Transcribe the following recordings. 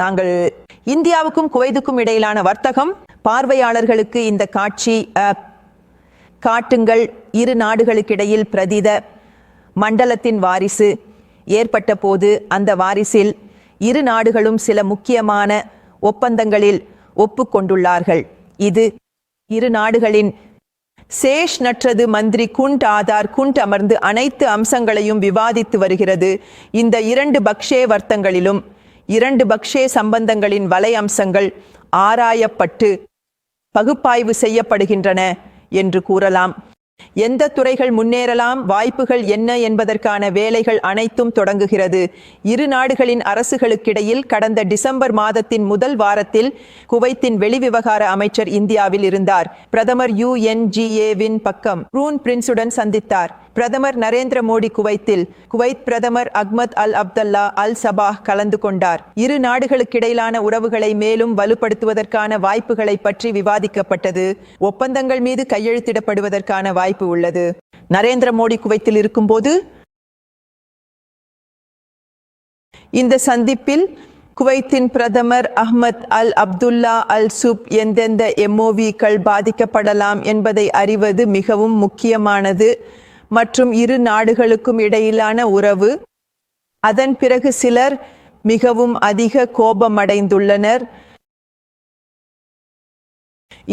நாங்கள் இந்தியாவுக்கும் குவைத்துக்கும் இடையிலான வர்த்தகம் பார்வையாளர்களுக்கு இந்த காட்சி காட்டுங்கள். இரு நாடுகளுக்கிடையில் பிரதித மண்டலத்தின் வாரிசு ஏற்பட்ட போது அந்த வாரிசில் இரு நாடுகளும் சில முக்கியமான ஒப்பந்தங்களில் ஒப்புக்கொண்டுள்ளார்கள். இது இரு நாடுகளின் சேஷ் நற்றது மந்திரி குண்ட் ஆதார் குண்ட் அமர்ந்து அனைத்து அம்சங்களையும் விவாதித்து வருகிறது. இந்த இரண்டு பக்ஷே வர்த்தங்களிலும் இரண்டு பக்ஷே சம்பந்தங்களின் வலை அம்சங்கள் ஆராயப்பட்டு பகுப்பாய்வு செய்யப்படுகின்றன என்று கூறலாம். எந்த துறைகள் முன்னேறலாம், வாய்ப்புகள் என்ன என்பதற்கான வேலைகள் அனைத்தும் தொடங்குகிறது. இரு நாடுகளின் அரசுகளுக்கிடையில் கடந்த டிசம்பர் மாதத்தின் முதல் வாரத்தில் குவைத்தின் வெளிவிவகார அமைச்சர் இந்தியாவில் இருந்தார். பிரதமர் UNGA-வின் பக்கம் க்ரூன் பிரின்ஸுடன் சந்தித்தார். பிரதமர் நரேந்திர மோடி குவைத்தில் குவைத் பிரதமர் அஹ்மத் அல் அப்தல்லா அல் சபாஹ் கலந்து கொண்டார். இரு நாடுகளுக்கிடையிலான உறவுகளை மேலும் வலுப்படுத்துவதற்கான வாய்ப்புகளை பற்றி விவாதிக்கப்பட்டது. ஒப்பந்தங்கள் மீது கையெழுத்திடப்படுவதற்கான வாய்ப்பு உள்ளது. நரேந்திர மோடி குவைத்தில் இருக்கும்போது இந்த சந்திப்பில் குவைத்தின் பிரதமர் அஹ்மத் அல் அப்துல்லா அல் சுப் எந்தெந்த MOVக்கள் பாதிக்கப்படலாம் என்பதை அறிவது மிகவும் முக்கியமானது மற்றும் இரு நாடுகளுக்கும் இடையிலான உறவு. அதன் பிறகு சிலர் மிகவும் அதிக கோபமடைந்துள்ளனர்.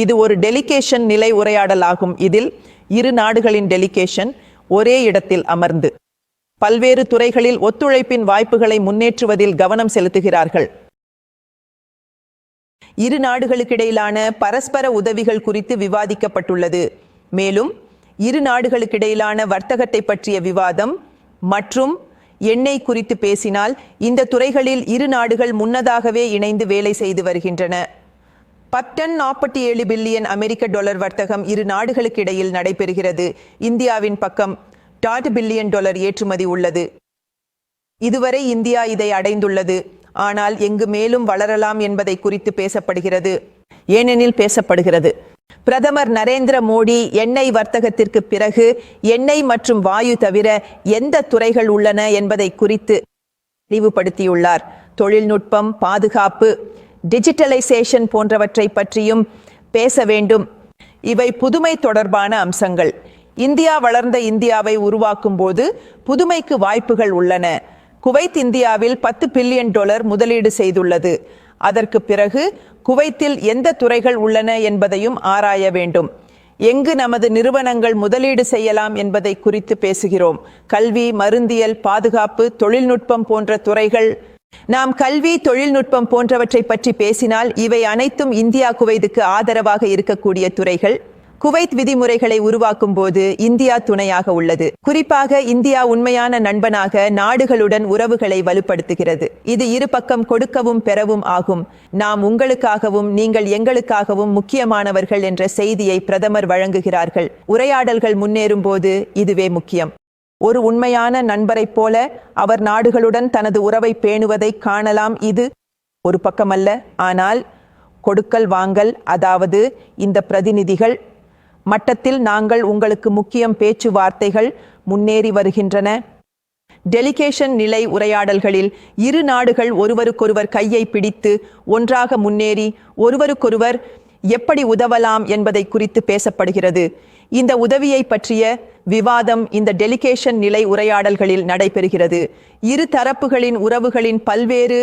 இது ஒரு டெலிகேஷன் நிலை உரையாடலாகும். இதில் இரு நாடுகளின் டெலிகேஷன் ஒரே இடத்தில் அமர்ந்து பல்வேறு துறைகளில் ஒத்துழைப்பின் வாய்ப்புகளை முன்னேற்றுவதில் கவனம் செலுத்துகிறார்கள். இரு நாடுகளுக்கிடையிலான பரஸ்பர உதவிகள் குறித்து விவாதிக்கப்பட்டுள்ளது. மேலும் இரு நாடுகளுக்கிடையிலான வர்த்தகத்தை பற்றிய விவாதம் மற்றும் எண்ணெய் குறித்து பேசினால் இந்த துறைகளில் இரு நாடுகள் முன்னதாகவே இணைந்து வேலை செய்து வருகின்றன. 47 பில்லியன் $47 வர்த்தகம் இரு நாடுகளுக்கு இடையில் நடைபெறுகிறது. இந்தியாவின் பக்கம் $1 பில்லியன் ஏற்றுமதி உள்ளது. இதுவரை இந்தியா இதை அடைந்துள்ளது. ஆனால் எங்கு மேலும் வளரலாம் என்பதை குறித்து பேசப்படுகிறது. ஏனெனில் பேசப்படுகிறது பிரதமர் நரேந்திர மோடி எண்ணெய் வர்த்தகத்திற்கு பிறகு எண்ணெய் மற்றும் வாயு தவிர எந்த துறைகள் உள்ளன என்பதை குறித்து தெளிவுபடுத்தியுள்ளார். தொழில்நுட்பம், பாதுகாப்பு, டிஜிட்டலைசேஷன் போன்றவற்றை பற்றியும் பேச வேண்டும். இவை புதுமை தொடர்பான அம்சங்கள். இந்தியா வளர்ந்த இந்தியாவை உருவாக்கும் போது புதுமைக்கு வாய்ப்புகள் உள்ளன. குவைத் இந்தியாவில் $10 பில்லியன் முதலீடு செய்துள்ளது. அதற்கு பிறகு குவைத்தில் எந்த துறைகள் உள்ளன என்பதையும் ஆராய வேண்டும். எங்கு நமது நிறுவனங்கள் முதலீடு செய்யலாம் என்பதை குறித்து பேசுகிறோம். கல்வி, மருந்தியல், பாதுகாப்பு, தொழில்நுட்பம் போன்ற துறைகள். நாம் கல்வி, தொழில்நுட்பம் போன்றவற்றை பற்றி பேசினால் இவை அனைத்தும் இந்தியா குவைத்துக்கு ஆதரவாக இருக்கக்கூடிய துறைகள். குவைத் விதிமுறைகளை உருவாக்கும் போது இந்தியா துணையாக உள்ளது. குறிப்பாக இந்தியா உண்மையான நண்பனாக நாடுகளுடன் உறவுகளை வலுப்படுத்துகிறது. இது இரு பக்கம் கொடுக்கவும் பெறவும் ஆகும். நாம் உங்களுக்காகவும் நீங்கள் எங்களுக்காகவும் முக்கியமானவர்கள் என்ற செய்தியை பிரதமர் வழங்குகிறார்கள். உரையாடல்கள் முன்னேறும் போது இதுவே முக்கியம். ஒரு உண்மையான நண்பரைப் போல அவர் நாடுகளுடன் தனது உறவை பேணுவதை காணலாம். இது ஒரு பக்கமல்ல, ஆனால் கொடுக்கல் வாங்கல், அதாவது இந்த பிரதிநிதிகள் மட்டத்தில் நாங்கள் உங்களுக்கு முக்கியம் பேச்சுவார்த்தைகள் முன்னேறி வருகின்றன. டெலிகேஷன் நிலை உரையாடல்களில் இரு நாடுகள் ஒருவருக்கொருவர் கையை பிடித்து ஒன்றாக முன்னேறி ஒருவருக்கொருவர் எப்படி உதவலாம் என்பதை குறித்து பேசப்படுகிறது. இந்த உதவியை பற்றிய விவாதம் இந்த டெலிகேஷன் நிலை உரையாடல்களில் நடைபெறுகிறது. இரு தரப்புகளின் உறவுகளின் பல்வேறு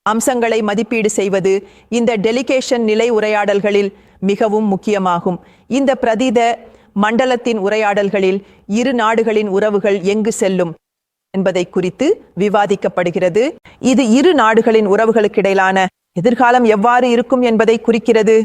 அம்சங்களை மதிப்பீடு செய்வது இந்த டெலிகேஷன் நிலை உரையாடல்களில் மிகவும் முக்கியமாகும். இந்த பிரதித மண்டலத்தின் உரையாடல்களில் இரு நாடுகளின் உறவுகள் எங்கு செல்லும் என்பதை குறித்து விவாதிக்கப்படுகிறது. இது இரு நாடுகளின் உறவுகளுக்கிடையிலான எதிர்காலம் எவ்வாறு இருக்கும் என்பதை குறிக்கிறது.